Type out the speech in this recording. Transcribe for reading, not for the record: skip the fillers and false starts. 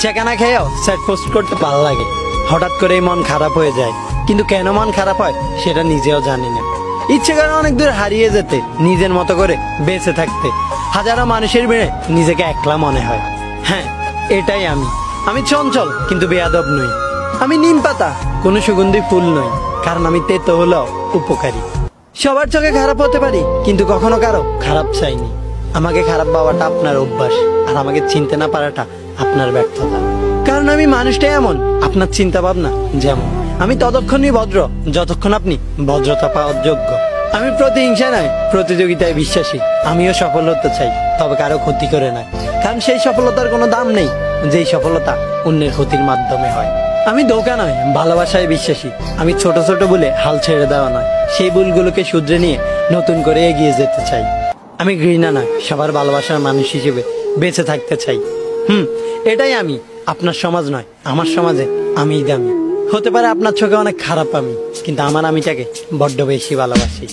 চেকানা খেয়েও set post করতে ভালো লাগে, হঠাৎ করেই মন খারাপ হয়ে যায়, কিন্তু কেন মন খারাপ হয় সেটা নিজেও জানি না। ইচ্ছে করে অনেক দূর হারিয়ে যেতে, নিজের মতো করে বেঁচে থাকতে, হাজারো মানুষের ভিড়ে নিজেকে একলা মনে হয়। হ্যাঁ, এটাই আমি চঞ্চল কিন্তু বেয়াদব নই। আমি নিম পাতা, কোনো সুগন্ধি ফুল নই, কারণ আমি তেতো হলেও উপকারী। সবার চোখে খারাপ হতে পারি, কিন্তু কখনো কারো খারাপ চাইনি। আমাকে খারাপ ভাবাটা আপনার অভ্যাস, আর আমাকে চিনতে না পারাটা আপনার ব্যর্থতা। কারণ আমি মানুষটাই এমন, আপনার চিন্তা ভাবনা যেমন। আমি ততক্ষণই ভদ্র যতক্ষণ আপনি ভদ্রতা পাওয়ার যোগ্য। আমি প্রতিহিংসা নয়, প্রতিযোগিতায় বিশ্বাসী। আমিও সফল হতে চাই, তবে কারো ক্ষতি করে নয়, কারণ সেই সফলতার কোনো দাম নেই যেই সফলতা অন্যের ক্ষতির মাধ্যমে হয়। আমি ধোঁকা নয়, ভালোবাসায় বিশ্বাসী। আমি ছোট ছোট ভুলে হাল ছেড়ে দেওয়া নয়, সেই ভুলগুলোকে শুধরে নিয়ে নতুন করে এগিয়ে যেতে চাই। আমি ঘৃণা নয়, সবার ভালোবাসার মানুষ হিসেবে বেঁচে থাকতে চাই। এটাই আমি। আপনার সমাজ নয়, আমার সমাজে আমিই দামি। হতে পারে আপনার চোখে অনেক খারাপ আমি, কিন্তু আমার আমিটাকে বড্ড বেশি ভালোবাসি।